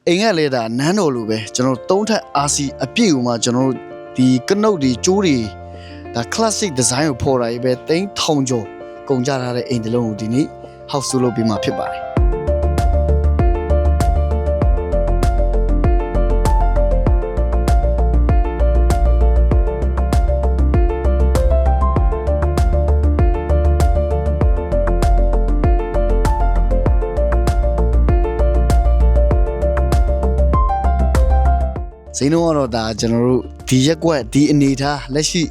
အိမ်ကလေဒါနန်းတော်လိုပဲကျွန်တော်သုံးထပ် RC အပြည့်ကိုမှကျွန်တော်တို့ဒီကနုတ်တွေကျိုးတွေဒါ classic design ကိုဖော်တာကြီးပဲတိန်းထောင်ကျော်ကုန်ကြထားတဲ့အိမ်တစ်လုံးကိုဒီနေ့ house လုပ်ပြီးမှဖြစ်ပါတယ်ဈေးနှုန်းကတော့ဒါကျွန်တော်တို့ဒီရက်ကွက်ဒီအနေထားလက်ရှိ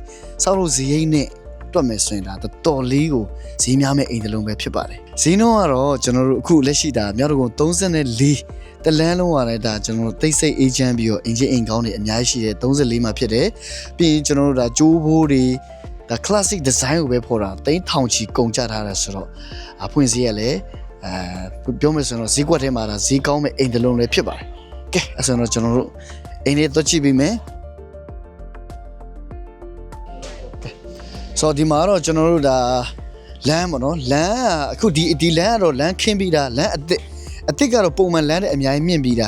စောက်လို့ဈေးရိတ်နဲ့တွက်မယ်ဆိုရင်ဒါတော်လေးကိုဈေးများမဲ့အိမ်တစ်လုံးပဲဖြစ်ပါတယ်ဈေးနှုန်းကတော့ကျွန်တော်တို့အခုလက်ရှိဒါမြောက်တကုံ34တလန်းလုံးရတယ်ဒါကျွန်တော်တို့တိတ်ဆိတ်အေးချမ်းပြီးတော့အင်ဂျင်အိမ်ကောင်းတွေအများကြီးရှိတယ်34မှာဖြစ်တယ်ပြီးရင်ကျွန်တော်တို့ဒါကျိုးဘိုးတွေဒါ classic design ကိုပဲဖော်တာတိန်းထောင်ချီကုန်ကြထားတာဆိုတော့အဖွင့်ဈေးရလဲပြောမယ်ဆိုရင်တော့ဈေးကွက်ထဲမှာဒါဈေးကောင်းမဲ့အိမ်တစ်လုံးလည်းဖြစ်ပါတယ်ကဲအဲ့ဆိုတော့ကျွန်တော်တို့အိမ်လေးတော့ကြည့်ပြီးမယ်ဆိုတော့ဒီမှာတော့ကျွန်တော်တို့ဒါလမ်းပေါ့နော်လမ်းအခုဒီလမ်းကတော့လမ်းခင်းပြီးတာလမ်းအစ်စ်ကတော့ပုံမှန်လမ်းနဲ့အများကြီးမြင့်ပြီးတာ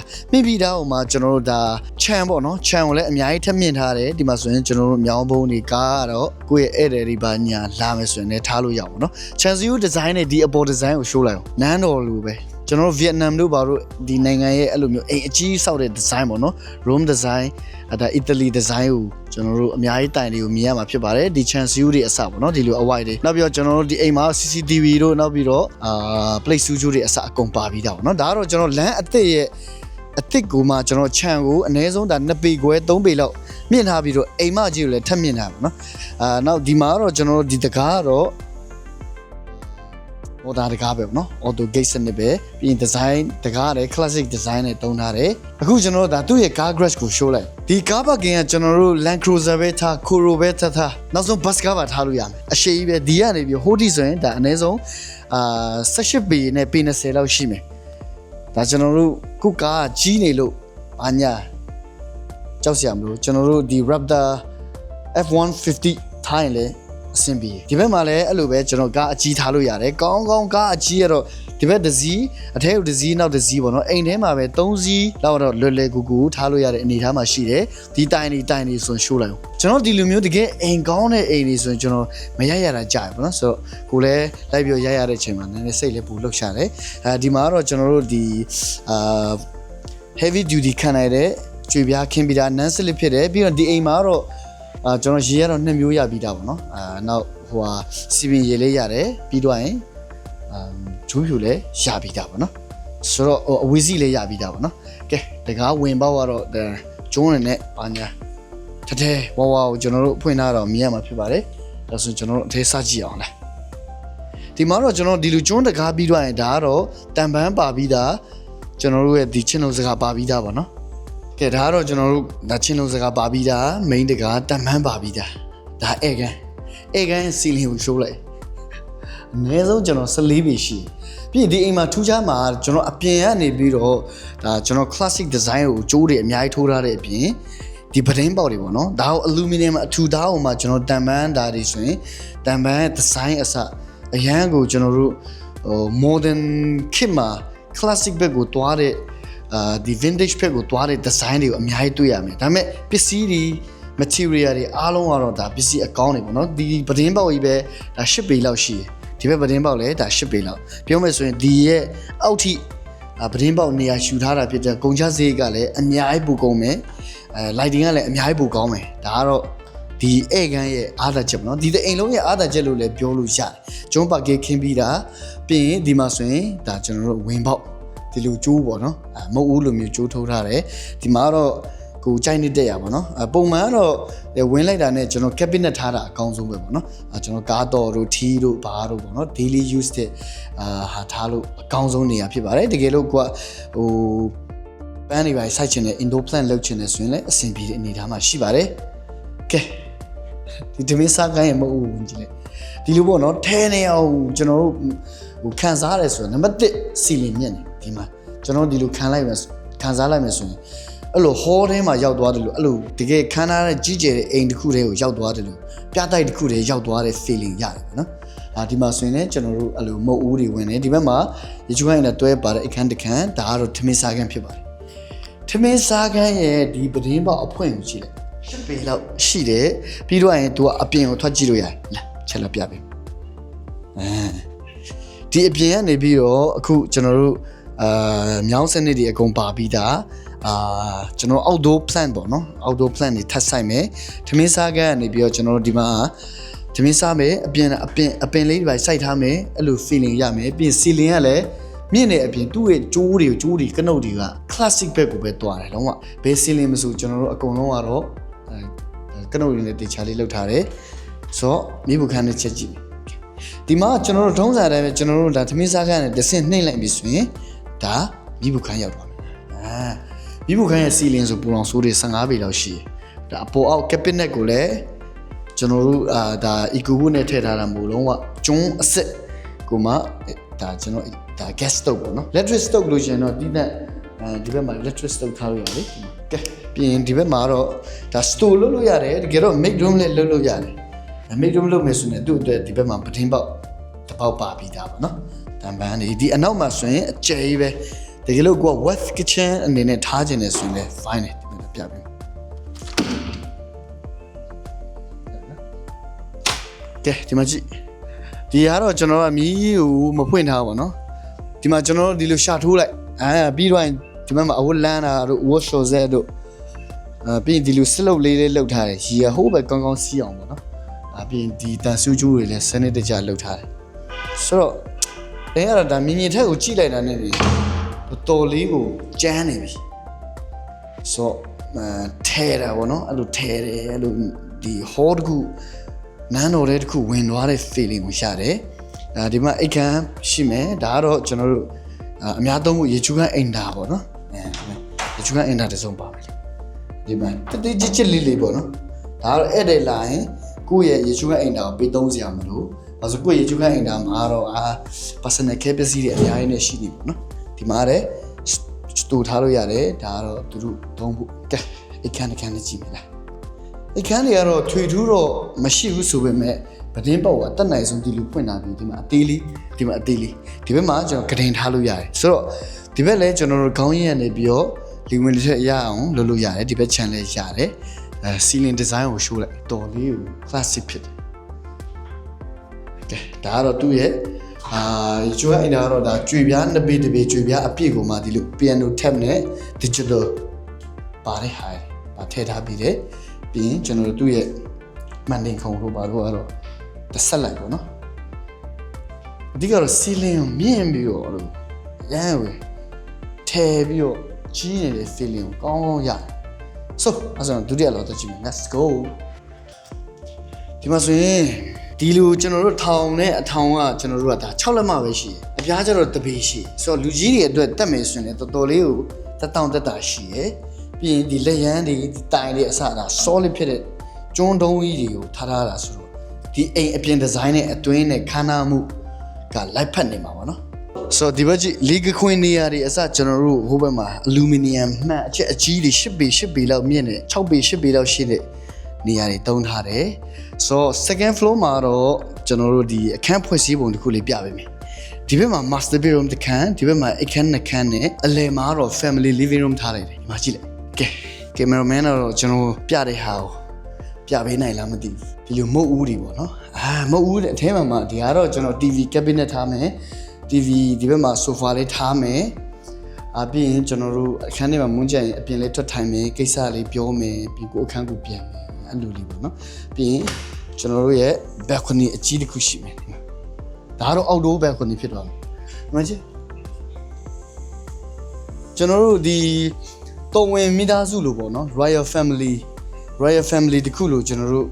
ဟိုမှာကျွန်တော်တို့ဒါခြံပေါ့နော်ခြံကိုလည်းအများကြီးထပ်မြင့်ထားတယ်ဒီမှာဆိုရင်ကျွန်တော်တို့မြောင်းဘုံတွေကားကတော့ကိုယ့်ရဲ့ဧည့်သည်တွေပါညာလာမယ်ဆိုရင်လည်းထားလို့ရပါတော့ခြံစည်းရိုးဒီဇိုင်းနဲ့ဒီအပေါ်ဒီဇိုင်းကို show လိုက်အောင်နန်းတော်လိုပဲကျွန်တော်တို့ဗီယက်နမ်တို့ဘာလို့ဒီနိုင်ငံရဲ့အဲ့လိုမျိုးအိမ်အကြီးဆောက်တဲ့ design ပေါ့နော် room design ဒါ Italy design ကိုကျွန်တော်တို့အများကြီးတိုင်တွေကိုမြင်ရမှာဖြစ်ပါတယ်ဒီ chance view တွေအစပေါ့နော်ဒီလိုအဝိုက်တွေနောက်ပြီးတော့ကျွန်တော်တို့ဒီအိမ်မှာ CCTV တို့နောက်ပြီးတော့plate studio တွေအစအကုန်ပါပြီးတာပေါ့နော်ဒါကတော့ကျွန်တော်လမ်းအစ်စ်ကိုမှကျွန်တော်ခြံကိုအနည်းဆုံးဒါ2ပေခွဲ3ပေလောက်မြင့်ထားပြီးတော့အိမ်မကြီးကိုလည်းထပ်မြင့်ထားပါနော်နောက်ဒီမှာကတော့ကျွန်တော်တို့ဒီတကားကတော့ဟိုဒါတကားပဲပေါ့နော် auto gate စနစ်ပဲပြီးရင် design တကားရတယ် classic design နဲ့တုံးထားတယ်အခုကျွန်တော်တို့ဒါသူ့ရဲ့ car garage ကို show လိုက်ဒီ car parking ကကျွန်တော်တို့ Land Cruiser ပဲထား Coro ပဲထားနောက်ဆုံး bus car ပါထားလို့ရမယ်အရှိကြီးပဲဒီကနေပြီးဟိုတီဆိုရင်ဒါအနည်းဆုံး18ပေနဲ့ပေ20လောက်ရှိမယ်ဒါကျွန်တော်တို့ခုကားကြီးနေလို့ဘာညာကြောက်စရာမလိုကျွန်တော်တို့ဒီ Raptor F150 ထားရင်လည်းအဆင်ပြေဒီဘက်မှာလည်းအဲ့လိုပဲကျွန်တော်ကားအကြီးထားလို့ရတယ်ကောင်းကားအကြီးရတော့ဒီဘက်တစ်စီးအထဲကိုတစ်စီးနောက်တစ်စီးပေါ့နော်အိမ်ထဲမှာပဲ3စီးလောက်တော့လွယ်ကူထားလို့ရတဲ့အနေအထားမှာရှိတယ်ဒီတိုင်နေဆိုရင်ရှိုးလိုက်အောင်ကျွန်တော်ဒီလိုမျိုးတကယ်အိမ်ကောင်းတဲ့အိမ်တွေဆိုရင်ကျွန်တော်မရတာကြာပြီပေါ့နော်ဆိုတော့ကိုလည်းလိုက်ပြီးရတဲ့အချိန်မှာနည်းနည်းစိတ်လည်းပူလှုပ်ရှားတယ်ဒီမှာတော့ကျွန်တော်တို့ဒီ heavy duty ခံနိုင်တဲ့ကြွေပြားခင်းပြီးတာ non slip ဖြစ်တယ်ပြီးတော့ဒီအိမ်မှာတော့ကျွန်တော်ရေကတော့2မျိုးရပြီးတာပေါ့နော်နောက်ဟိုဟာစီပင်ရေလေးရတယ်ပြီးတော့ရင်ဂျိုးဖြူလည်းရပြီးတာပေါ့နော်ဆိုတော့အဝေးစီးလည်းရပြီးတာပေါ့နော်ကဲတကားဝင်ပေါက်ကတော့ကျုံးနဲ့ပါညာထဲဝါကိုကျွန်တော်တို့ဖွင့်ထားတော့မြင်ရမှာဖြစ်ပါတယ်ဒါဆိုကျွန်တော်တို့အထဲစကြည့်အောင်လားဒီမှာတော့ကျွန်တော်ဒီလိုကျုံးတကားပြီးတော့ရင်ဒါကတော့တန်ပန်းပါပြီးတာကျွန်တော်တို့ရဲ့ဒီချင်းလုံးစကားပါပြီးတာပေါ့နော်ကဲဒါကတော့ကျွန်တော်တို့ဒါချင်းလုံးစကားပါပြီးတာ main တကားတန်ပန်းပါပြီးတာဒါဧကန်စီလင်ကို show လိုက်အနည်းဆုံးကျွန်တော်14ပေရှိပြီးဒီအိမ်မှာထူးခြားမှာကျွန်တော်အပြင်ကနေပြီးတော့ဒါကျွန်တော် classic design ကိုကြိုးတွေအများကြီးထိုးထားတဲ့အပြင်ဒီပတင်းပေါက်တွေပေါ့နော်ဒါကို aluminum အထူသားအောင်မှာကျွန်တော်တန်ပန်းဓာတ်တွေဆိုရင်တန်ပန်း design အစအရန်ကိုကျွန်တော်တို့modern ခေတ်မှာ classic ဘက်ကိုတွားတဲ့ဒီ vintage ဘက်ကိုတွားတဲ့ design တွေကိုအများကြီးတွေ့ရမယ်ဒါပေမဲ့ပစ္စည်းတွေmaterial တွေအားလုံးကတော့ဒါပစ္စည်းအကောင်းတွေပေါ့နော်ဒီပတင်းပေါက်ကြီးပဲဒါ10ပေလောက်ရှိတယ်ဒီဘက်ပတင်းပေါက်လည်းဒါ10ပေလောက်ပြောမယ်ဆိုရင်ဒီရဲ့အောက်ထိပတင်းပေါက်နေရာရှူထားတာဖြစ်တဲ့ကုန်ချစရိတ်ကလည်းအများကြီးပိုကုန်မယ်lighting ကလည်းအများကြီးပိုကောင်းမယ်ဒါကတော့ဒီဧကန်ရဲ့အားသာချက်ပေါ့နော်ဒီအိမ်လုံးရဲ့အားသာချက်လို့လည်းပြောလို့ရတယ်ကျွန်းပါကေခင်းပြီးတာပြီးရင်ဒီမှာဆိုရင်ဒါကျွန်တော်တို့ဝင်ပေါက်ဒီလိုကျိုးပေါ့နော်မဟုတ်ဘူးလိုမျိုးကျိုးထုတ်ထားတယ်ဒီမှာတော့ကိုကြိုက်နေတဲ့ရပါတော့ပုံမှန်ကတော့ဝင်လိုက်တာနဲ့ကျွန်တော် cabinet ထားတာအကောင်းဆုံးပဲပေါ့နော်ကျွန်တော်ကားတော်တို့ထီးတို့ဘာတို့ပေါ့နော် daily use တဲ့ဟာထားလို့အကောင်းဆုံးနေရာဖြစ်ပါတယ်တကယ်လို့ကိုကဟိုပန်းတွေပါစိုက်ချင်တဲ့ indoor plant လုပ်ချင်တယ်ဆိုရင်လည်းအဆင်ပြေတဲ့အနေအထားမှာရှိပါတယ်ကဲဒီတမင်းစားကိုင်းရမဟုတ်ဘူးဝင်ကြည့်လိုက်ဒီလိုပေါ့နော်ထဲနေအောင်ကျွန်တော်တို့ဟိုခံစားရတယ်ဆိုတော့နံပါတ်1စီလင်မြင့်နေဒီမှာကျွန်တော်ဒီလိုခံစားလိုက်မယ်ဆိုရင်အဲ့လို hall ထဲမှာရောက်သွားတယ်လို့အဲ့လိုတကယ်ခန်းထားတဲ့ကြီးကျယ်တဲ့အိမ်တစ်ခုတည်းကိုရောက်သွားတယ်လို့ပြတိုက်တစ်ခုတည်းရောက်သွားတဲ့ feeling ရတယ်နော်ဒီမှာဆိုရင်လည်းကျွန်တော်တို့အဲ့လိုမုတ်ဦးတွေဝင်နေဒီဘက်မှာရေချိုးခိုင်းနဲ့တွဲပါတဲ့အခန်းတစ်ခန်းဒါကတော့ထမင်းစားခန်းဖြစ်ပါတယ် ထမင်းစားခန်းရဲ့ဒီပဒင်းပေါက်အဖွင့်ကိုကြည့်လိုက်10ပေလောက်ရှိတယ်ပြီးတော့ရင် तू ကအပြင်ကိုထွက်ကြည့်လို့ရတယ်လာချက်လက်ပြပေးဒီအပြင်ကနေပြီးတော့အခုကျွန်တော်တို့မြောင်းစနစ်တွေအကုန်ပါပြီးသားကျွန်တော် outdoor plant ပေါ့နော် outdoor plant တွေထပ်ဆိုင်မယ်ထမင်းစားခန်းကနေပြီးတော့ကျွန်တော်တို့ဒီမှာထမင်းစားမယ်အပင်လေးတွေစိုက်ထားမယ်အဲ့လို feeling ရမယ်ပြီး ceiling ကလည်းမြင့်နေအပြင်သူ့ရဲ့ကျိုးတွေကနုတ်တွေက classic ဘက်ကိုပဲတွားတယ်လုံးဝဘယ် ceiling မဆိုကျွန်တော်တို့အကုန်လုံးကတော့ကနုတ်တွေနဲ့တေချာလေးလောက်ထားတယ်ဆိုတော့မိဘခန်းနဲ့ချက်ကြည့်ဒီမှာကျွန်တော်တို့ထုံးစံတိုင်းပဲကျွန်တော်တို့ဒါသမီးစားခန်းနဲ့တစ်ဆင့်နှိမ့်လိုက်ပြီဆိုရင်ဒါမိဘခန်းရောက်သွားမယ်မိဘခန်းရဲ့စီလင်းဆိုပူလောင်ဆိုးတွေ15ပေလောက်ရှိတယ်ဒါအပေါ်အောက် cabinet ကိုလည်းကျွန်တော်တို့ဒါ eco wood နဲ့ထည့်ထားတာမို့လုံးဝကျွန်းအစစ်ကိုမှဒါကျွန်တော်ဒါ gas stove ပေါ့နော် electric stove လို့ရှင်တော့ဒီနဲ့ဒီဘက်မှာ electric stove ထားလို့ရတယ်ကဲပြီးရင်ဒီဘက်မှာတော့ဒါ store လုပ်လို့ရတယ်တကယ်တော့ make room လည်းလုပ်လို့ရတယ်make room လုပ်မယ်ဆိုရင်သူ့အတွက်ဒီဘက်မှာပထင်းပေါက်တစ်ပေါက်ပါပြီးသားပေါ့နော်တံပန်းနေဒီအနောက်မှာဆိုရင်အကျယ်ကြီးပဲတကယ်လို့ကိုက west kitchen အနေနဲ့ထားခြင်းနေဆိုရင်လည်း fine တယ်ဒီမှာပြပေးကဲဒီမှာကြည့်ဒီကတော့ကျွန်တော်ကမီးကိုမဖွင့်ထားပါနော်ဒီမှာကျွန်တော်တို့ဒီလိုရှာထိုးလိုက်ပြီးတော့ဒီမှာအဝတ်လန်းတာတို့ wash closet တို့ပြီးဒီလိုစလုတ်လေးလေးလောက်ထားတယ်ရေဟိုးပဲကောင်းကောင်းစီးအောင်ပေါ့နော်ပြီးဒီတန်ဆူးကျိုးတွေလည်းစနစ်တကျလောက်ထားတယ်ဆိုတော့အဲအဲ့ဒါမြင်မြင်ထက်ကိုကြည့်လိုက်တာနဲ့တော်လေးကိုကျန်းနေပြီဆိုထဲတာပေါ့နော်အဲ့လိုထဲတယ်အဲ့လိုဒီ hall တခုနန်းတော်တဲ့တခုဝင်သွားတဲ့ feeling ကိုရတယ်ဒီမှာအိတ်ခမ်းရှိမယ်ဒါကတော့ကျွန်တော်တို့အများသုံးဖို့ရေချူခန်းအိမ်တာပေါ့နော်ရေချူခန်းအိမ်တာတစ်စုံပါမယ်ဒီမှာတိတိကျကျလေးပေါ့နော်ဒါကတော့အဲ့တဲ့လာရင်ကိုယ့်ရဲ့ရေချူခန်းအိမ်တာကိုပေးသုံးစရာမလိုဘာလို့ကိုယ့်ရေချူခန်းအိမ်တာမှာတော့personal care ပစ္စည်းတွေအများကြီးနဲ့ရှိနေပေါ့နော်ဒီမှာလည်းစတိုထားလို့ရတယ်ဒါကတော့သူတို့သုံးဖို့ကဲအိတ်ခမ်းတစ်ခမ်းနဲ့ကြည့်မလားအိတ်ခမ်းတွေကတော့ထွေထူးတော့မရှိဘူးဆိုပေမဲ့ပဒင်းပေါက်ကအတက်နိုင်ဆုံးဒီလိုဖွင့်လာပြီးဒီမှာအသေးလေးဒီဘက်မှာကျွန်တော်ဂဒင်ထားလို့ရတယ်ဆိုတော့ဒီဘက်လည်းကျွန်တော်တို့ခေါင်းရည်ရနေပြီးတော့လီဝင်တစ်ချက်ရအောင်လုပ်လို့ရတယ်ဒီဘက် channel ရတယ်ceiling design ကို show လိုက်တော်လေးကို classic ဖြစ်တယ်ကဲဒါကတော့သူ့ရဲ့ကျွေးအိမ်တာကတော့ဒါကြွေပြားနှစ်ပေတစ်ပေကြွေပြားအပြည့်ကိုမှဒီလို piano tab နဲ့ digital ပါတဲ့ဟာပါထည့်ထားပြီးတယ်ပြီးရင်ကျွန်တော်တို့သူ့ရဲ့မှန်တင်ခုံတို့ပါတော့ကတော့တစ်ဆက်လိုက်ပေါ့နော်အဓိကတော့ ceiling ကိုမြင့်ပြီးတော့ရမ်းဝယ်ထဲပြီးတော့ကြီးနေတဲ့ feeling ကိုကောင်းကောင်းရတယ်ဆိုအဲ့ဒါဒုတိယလောက်တော့ကြည့်မယ် let's go ဒီမှာဆိုရင်ဒီလိုကျွန်တော်တို့ထောင်နဲ့အထောင်ကကျွန်တော်တို့ကဒါ6လက်မပဲရှိတယ်အပြားကျတော့တပေရှိဆိုတော့လူကြီးတွေအတွက်တက်မယ်ဆိုရင်တော်တော်လေးကိုတက်တာရှိရယ်ပြီးရင်ဒီလက်ရန်တွေဒီတိုင်တွေအစဒါ solid ဖြစ်တဲ့ကျွန်းတုံးကြီးတွေကိုထားတာဆိုတော့ဒီအိမ်အပြင်ဒီဇိုင်းနဲ့အတွင်းနဲ့ခန်းနာမှုကလိုက်ဖက်နေမှာပါနော်ဆိုတော့ဒီဘက်ကြီးလီဂခွင်းနေရာတွေအစကျွန်တော်တို့ဟိုဘက်မှာအလူမီနီယမ်မှန်အချက်အကြီးတွေ10ပေလောက်မြင့်နေ6ပေ10ပေလောက်ရှိတဲ့နေရာတွေတုံးထားတယ်ဆိုတော့ second floor မှာတော့ကျွန်တော်တို့ဒီအခန်းဖွဲ့စည်းပုံတစ်ခုလေးပြပေးမယ်ဒီဘက်မှာ master bedroom တစ်ခန်းဒီဘက်မှာအခန်းနှစ်ခန်းနဲ့အလယ်မှာတော့ family living room ထားလိုက်တယ်ဒီမှာကြည့်လိုက်ကဲ cameraman တော့ကျွန်တော်ပြတဲ့ဟာကိုပြပေးနိုင်လားမသိဘူးဒီလိုမုတ်ဦးတွေပေါ့နော်မုတ်ဦးတဲ့အထဲမှာဒီကတော့ကျွန်တော် TV cabinet ထားမယ် TV ဒီဘက်မှာ sofa လေးထားမယ်ပြီးရင်ကျွန်တော်တို့အခန်းထဲမှာမွန်းကြရင်အပြင်လေးထွက်ထိုင်မယ်ကိစ္စလေးပြောမယ်ပြီးကိုအခန်းကိုပြန်မယ်အဲ့လိုလေးပေါ့နော်ပြီးရင်ကျွန်တော်တို့ရဲ့ balcony အကြီးတစ်ခုရှိမယ်ဒါကတော့ outdoor balcony ဖြစ်သွားမယ်ဒီမှာကြည့်ကျွန်တော်တို့ဒီတော်ဝင်မိသားစုလို့ပေါ့နော် royal family တခုလို့ကျွန်တော်တို့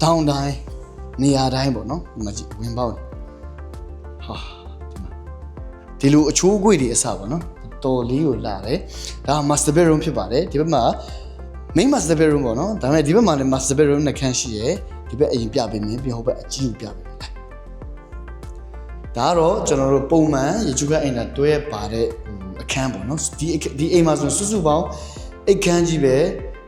တောင်းတိုင်းနေရာတိုင်းပေါ့နော်ဒီမှာကြည့်ဝင်ပေါက်ဟာဒီလိုအချိုးကွေ့တွေအစပေါ့နော်တော်လေးကိုလာတယ်ဒါ master bedroom ဖြစ်ပါတယ်ဒီဘက်မှာ main master bedroom ပေါ့နော်ဒါပေမဲ့ဒီဘက်မှာလည်း master bedroom နှစ်ခန်းရှိရယ်ဒီဘက်အရင်ပြပေးမယ်ပြီးဟိုဘက်အကြီးကိုပြပေးမယ်ဒါကတော့ကျွန်တော်တို့ပုံမှန်ရေချူကအိမ်သာတွဲပါတဲ့အခန်းပေါ့နော်ဒီအိမ်မှာဆိုစုစုပေါင်းအိတ်ခန်းကြီးပဲ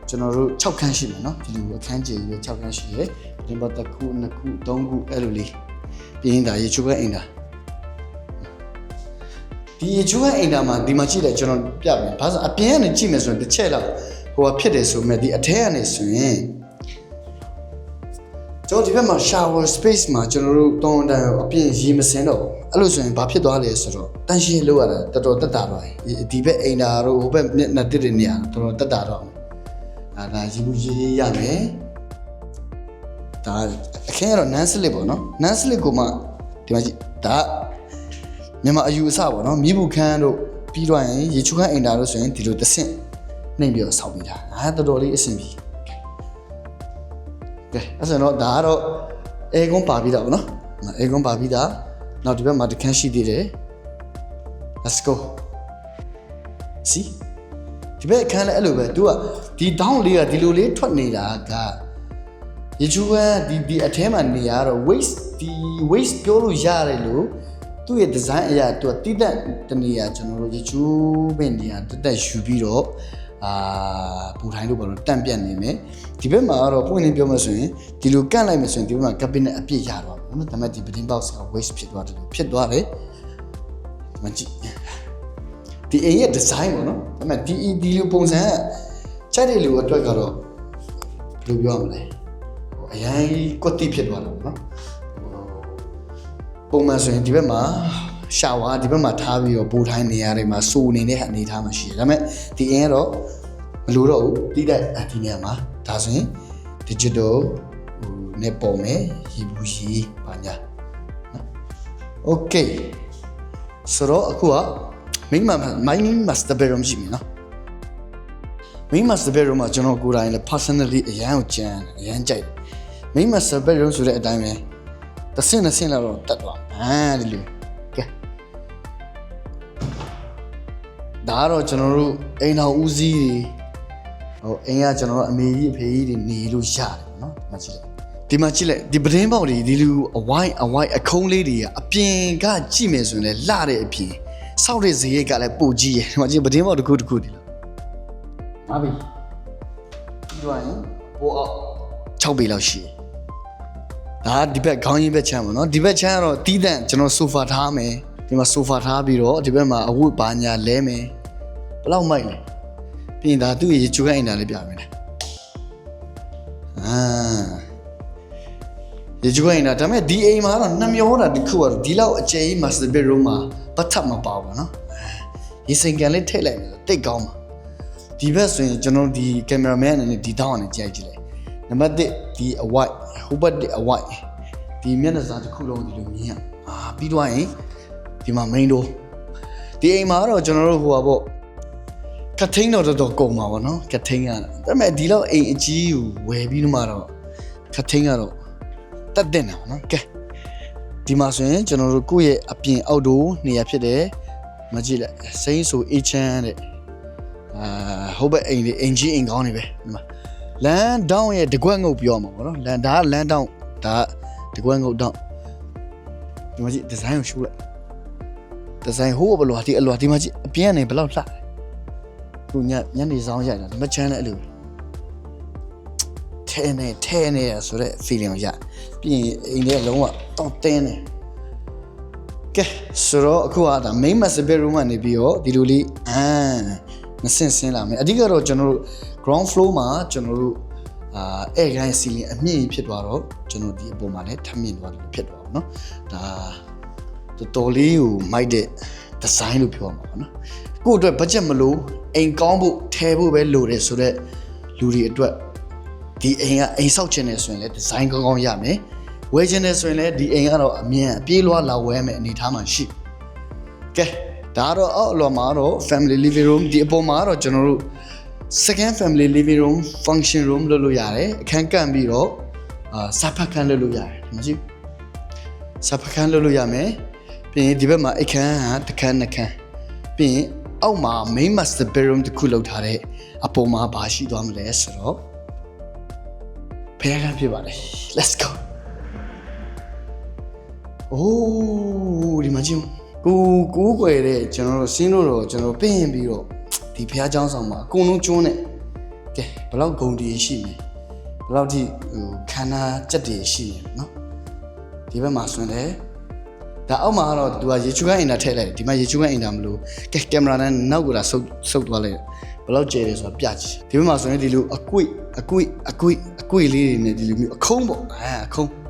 ကျွန်တော်တို့6ခန်းရှိမယ်နော်ဒီလိုအခန်းကြီးပဲ6ခန်းရှိရယ်ဒီဘက်တစ်ခုနှစ်ခုသုံးခုအဲ့လိုလေးပြီးရင်ဒါရေချူကအိမ်သာဒီ ဒီအကျိုးအိမ်တာမှာဒီမှာကြည့်တယ်ကျွန်တော်ပြမယ်ဘာလို့အပြင်ကနေကြည့်မယ်ဆိုရင်တစ်ချက်လောက်ဟိုကဖြစ်တယ်ဆိုမဲ့ဒီအထဲကနေဆိုရင်ကျွန်တော်ဒီဘက်မှာ shower space မှာကျွန်တော်တို့တောင်းတန်းအပြင်ရေမစင်တော့အဲ့လိုဆိုရင်ဘာဖြစ်သွားလဲဆိုတော့တန်ရှင်းလောက်ရတာတော်တော်တက်တာတော့ဒီဘက်အိမ်တာတို့ဟိုဘက်နှစ်တစ်နေရာတော်တော်တက်တာတော့ဒါရေဘူးရေးရမယ်ဒါအခင်းကတော့ non slip ပေါ့နော် non slip ကိုမှဒီမှာကြည့်ဒါမြန်မာအယူအဆပေါ့နော်မြေဘူးခန်းတို့ပြီးတော့ရင်ရေချူခန်းအိမ်တာတို့ဆိုရင်ဒီလိုတစ်ဆင့်နှိမ့်ပြီးတော့ဆောက်ပြီးတာတော်တော်လေးအဆင်ပြေကဲအဲ့ဆိုတော့ဒါကတော့အေကွန်ပါပြီးတာပေါ့နော်အေကွန်ပါပြီးတာနောက်ဒီဘက်မှာတခန်းရှိသေးတယ် let's go see ဒီဘက်အခန်းလည်းအဲ့လိုပဲသူကဒီ down လေးကဒီလိုလေးထွက်နေတာကရေချူကဒီအထဲမှာနေရတော့ waste ဒီ waste ပြောလို့ရတယ်လို့သူ့ရဲ့ design အရာသူကတိတက်တနေရာကျွန်တော်တို့ရေချူပင်နေရာတက်ယူပြီးတော့ပူထိုင်းလို့ပေါ့နော်တန့်ပြတ်နေမယ်ဒီဘက်မှာကတော့ပွင့်လင်းပြောမှဆိုရင်ဒီလိုကန့်လိုက်မှဆိုရင်ဒီဘက်မှာ cabinet အပြည့်ရတော့ဘူးနော်ဒါပေမဲ့ဒီ bedding box က waste ဖြစ်သွားတယ်ဖြစ်သွားတယ်မကြည့်ဒီအိမ်ရဲ့ design ပေါ့နော်ဒါပေမဲ့ဒီလိုပုံစံချက်တဲ့လူအတွက်ကတော့ဘယ်လိုပြောရမလဲအရင်ကွက်တိဖြစ်သွားတာပေါ့နော်ပုံမှန်ဆိုရင်ဒီဘက်မှာရှာဝါဒီဘက်မှာထားပြီးတော့ပူထိုင်းနေရာတွေမှာစိုးနေတဲ့အနေထားမှာရှိတယ်ဒါပေမဲ့ဒီအင်းကတော့မလို့တော့ဘူးတိတဲ့ဒီနေရာမှာဒါဆိုရင် digital နဲ့ပုံမယ်ရေဘူးရေပါညာနော် okay ဆိုတော့အခုက main master bedroom ရှိပြီနော် main master bedroom မှာကျွန်တော်ကိုယ်တိုင်လည်း personally အရန်ကိုကြမ်းအရန်ကြိုက် main master bedroom ဆိုတဲ့အတိုင်းပဲတစ်ဆင့်နှစ်ဆင့်လောက်တော့တက်သွားဒီလိုကဲဒါကတော့ကျွန်တော်တို့အိမ်တော်ဦးစီးတွေဟိုအိမ်ကကျွန်တော်တို့အမေကြီးအဖေကြီးတွေနေလို့ရတယ်နော်ဒီမှာကြည့်လိုက်ဒီပတင်းပေါက်တွေဒီလူအဝိုင်းအခုံးလေးတွေကအပြင်ကကြည့်မယ်ဆိုရင်လည်းလှတဲ့အပြင်စောက်တဲ့ဇေယျကလည်းပိုကြီးရယ်ဒီမှာကြည့်ပတင်းပေါက်တစ်ခုဒီလိုဟာပြီဒီတော့ပိုအောက်6ပေလောက်ရှိဒါဒီဘက်ခေါင်းရင်းဘက်ချမ်းပေါ့နော်ဒီဘက်ချမ်းကတော့တီးတန့်ကျွန်တော်ဆိုဖာထားမယ်ဒီမှာဆိုဖာထားပြီးတော့ဒီဘက်မှာအဝတ်ပါညာလဲမယ်ဘယ်လောက်မိုက်လဲပြီးရင်ဒါသူ့ရေချိုးခိုင်းနေတာလေးပြမယ်လေရေချိုးခိုင်းနေတာဒါပေမဲ့ဒီအိမ်မှာတော့နှမျောတာတစ်ခုကတော့ဒီလောက်အကျယ်ကြီး master bedroom မှာပတ်ထပ်မပါဘူးနော်ရေစင်ကန်လေးထည့်လိုက်မယ်တိတ်ကောင်းပါဒီဘက်ဆိုရင်ကျွန်တော်ဒီ cameraman အနေနဲ့ဒီတောင်းအနေကြည့်လိုက်နံပါတ်1ဒီအဝိုက်ဟိုဘက်အဝိုက်ဒီမျက်နှာစာတစ်ခုလုံးဒီလိုမြင်ရပြီးတော့ရင်ဒီမှာ main door ဒီအိမ်မှာတော့ကျွန်တော်တို့ဟိုပါပေါ့ကထိန်တော့တော်ကုန်ပါဗောနော်ကထိန်ရတာဒါပေမဲ့ဒီလောက်အိမ်အကြီးကိုဝယ်ပြီးတော့မှတော့ကထိန်ကတော့တက်တဲ့နာဗောနော်ကဲဒီမှာဆိုရင်ကျွန်တော်တို့ကိုယ့်ရဲ့အပြင်အောက်တို့နေရာဖြစ်တယ်မကြည့်လိုက်စိမ့်ဆိုအေးချမ်းတဲ့ဟိုဘက်အိမ်လေးအိမ်ကြီးအိမ်ကောင်းနေပဲဒီမှာလမ်းတောင်းရဲ့တကွက်ငုတ်ပြောမှာဗောနော်လမ်းဒါကလမ်းတောင်းဒါတကွက်ငုတ်တောင်းဒီမှာကြည့်ဒီဇိုင်းကိုရှုလိုက်ဒီဇိုင်းဟိုဘလောဒီအလွာဒီမှာကြည့်အပြင်ကနေဘယ်လောက်လှခုညနေဆောင်ရိုက်တာဒီမှာချမ်းတဲ့အဲ့လိုထဲနေဆိုတဲ့ feeling ကိုရပြီးရင်အိမ်ထဲလုံးဝတောင်းတင်းနေကဲဆိုတော့အခုကဒါ main master bedroom ကနေပြီးတော့ဒီလိုလေးမဆင်းလာမယ်အဓိကတော့ကျွန်တော်တို့ ground floor မှာကျွန်တော်တို့အဲ့ခိုင်း ceiling အမြင့်ဖြစ်သွားတော့ကျွန်တော်ဒီအပေါ်မှာလည်းထပ်မြင့်သွားတယ်ဖြစ်သွားပါတော့ဒါတော်လေးကိုမိုက်တဲ့ design လို့ပြောမှာပါနော်ကိုယ့်အတွက် budget မလို့အိမ်ကောင်းဖို့ထဲဖို့ပဲလိုတယ်ဆိုတော့လူတွေအတွက်ဒီအိမ်ကအိမ်ဆောက်ချင်တယ်ဆိုရင်လည်း design ကောင်းရမယ်ဝယ်ချင်တယ်ဆိုရင်လည်းဒီအိမ်ကတော့အမြင်အပြေးလွှားလာဝယ်မယ်အနေထားမှာရှိကဲဒါတော့အောက်အလွန်မှာတော့ family living room ဒီအပေါ်မှာတော့ကျွန်တော်တို့ second family living room function room လို့လို့ရတယ်အခန်းကန့်ပြီးတော့စာဖတ်ခန်းလို့လို့ရတယ်ဒီမှာကြည့်စာဖတ်ခန်းလို့လို့ရမယ်ပြီးရင်ဒီဘက်မှာအခန်းဟာတစ်ခန်းနှစ်ခန်းပြီးရင်အောက်မှာ main master bedroom တစ်ခုလောက်ထားတဲ့အပေါ်မှာဘာရှိသွားမလဲဆိုတော့ဖခင်ကဖြစ်ပါတယ် let's go အိုးဒီမှာကြည့်ကိုကွယ်တဲ့ကျွန်တော်တို့စင်းလို့တော့ကျွန်တော်ပြင်ပြီးတော့ဒီဖခင်เจ้าဆောင်မှာအကုန်လုံးကျွန်းနဲ့ကဲဘယ်လောက်ဂုံတီရှိမလဲဘယ်လောက်ထိခန္ဓာကြက်တွေရှိရเนาะဒီဘက်မှာဆိုရင်လည်း ဒါအောက်မှာကတော့သူကရေချူကန်အင်တာထည့်လိုက်တယ်ဒီမှာရေချူကန်အင်တာမလို့ကင်မရာနဲ့နောက်ကလာဆုပ်သွားလိုက်ဘယ်လောက်ကျဲလဲဆိုတာပြကြည့်ဒီဘက်မှာဆိုရင်ဒီလိုအကွေ့လေးတွေနဲ့ဒီလိုမျိုးအခုံးပေါ့အခုံး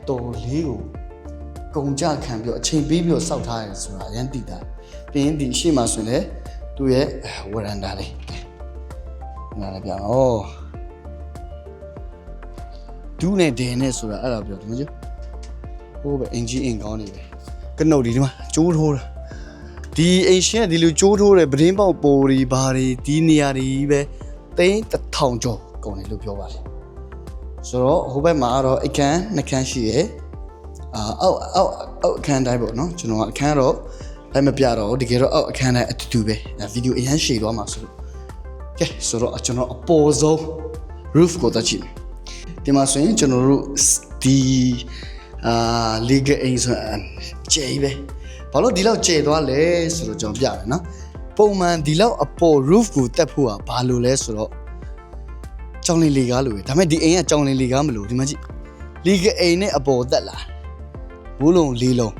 တော်လေးကိုကုန်ကြခံပြီးအချိန်ပေးပြီးတော့စောက်ထားရတယ်ဆိုတာအရင်သိတာပြီးရင်ဒီရှေ့မှာဆိုရင်လည်းသူ့ရဲ့ဝရန်ဒါလေးနားလည်းပြောင်းဒူးနဲ့ဒဲနဲ့ဆိုတာအဲ့ဒါပြောဒီမကျဟိုးပဲအင်ဂျီအင်ကောင်းနေပဲကနှုတ်ဒီမှာကျိုးထိုးတာဒီအိမ်ရှင်ကဒီလိုကျိုးထိုးတယ်ပဒင်းပေါက်ပိုတွေဘာတွေဒီနေရာတွေပဲသိန်း1000ကျော်ကုန်တယ်လို့ပြောပါတယ်ဆိုတော့ဟိုဘက်မှာကတော့အခန်း2ခန်းရှိရယ်အောက်အခန်းတိုင်းပေါ့နော်ကျွန်တော်ကအခန်းတော့လည်းမပြတော့တကယ်တော့အောက်အခန်းတိုင်းအတူတူပဲဗီဒီယိုအရင်ရှည်သွားမှာဆိုတော့ကဲဆိုတော့ကျွန်တော်အပေါ်ဆုံး roof ကိုတက်ကြည့်ဒီမှာဆိုရင်ကျွန်တော်တို့ဒီlegal aid ဆိုကျဲပဲဘာလို့ဒီလောက်ကျဲသွားလဲဆိုတော့ကျွန်တော်ပြမယ်နော်ပုံမှန်ဒီလောက်အပေါ် roof ကိုတက်ဖို့ကဘာလို့လဲဆိုတော့ကြောင်လင်လေကားလို့ပဲဒါပေမဲ့ဒီအိမ်ကကြောင်လင်လေကားမလို့ဒီမှာကြည့် legal aid နဲ့အပေါ်တက်လာဘူးလုံးလေးလုံး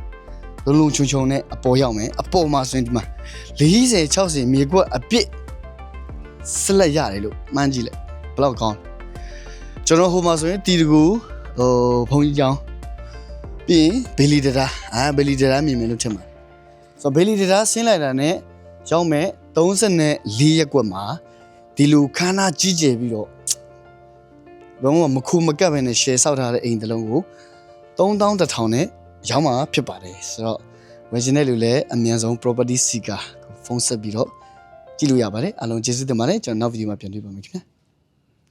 လုံချုံနဲ့အပေါ်ရောက်မယ်အပေါ်မှာဆိုရင်ဒီမှာ40 60မြေကွက်အပြစ်ဆက်လက်ရတယ်လို့မှန်းကြည့်လိုက်ဘယ်လောက်ကောင်းကျွန်တော်ဟိုမှာဆိုရင်တီတကူဘုံကြီးကျောင်းပြီးရင်ဘေလီဒတာဘေလီဒတာမြင်မယ်လို့ထင်ပါတယ်ဆိုတော့ဘေလီဒတာဆင်းလိုက်တာနဲ့ရောက်မဲ့34ရက်ကွက်မှာဒီလိုခန်းနာကြီးကျယ်ပြီးတော့ဘုံကမခုမကပ်ပဲနဲ့ share ဆောက်ထားတဲ့အိမ်တစ်လုံးကို3100နဲ့ရောက်မှာဖြစ်ပါတယ်ဆိုတော့ဝယ်ချင်တဲ့လူလည်းအမြန်ဆုံး property seeker ဖုန်းဆက်ပြီးတော့ကြည့်လို့ရပါတယ်အားလုံးကျေးဇူးတင်ပါတယ်ကျွန်တော်နောက်ဗီဒီယိုမှာပြန်တွေ့ပါမယ်ခင်ဗျာ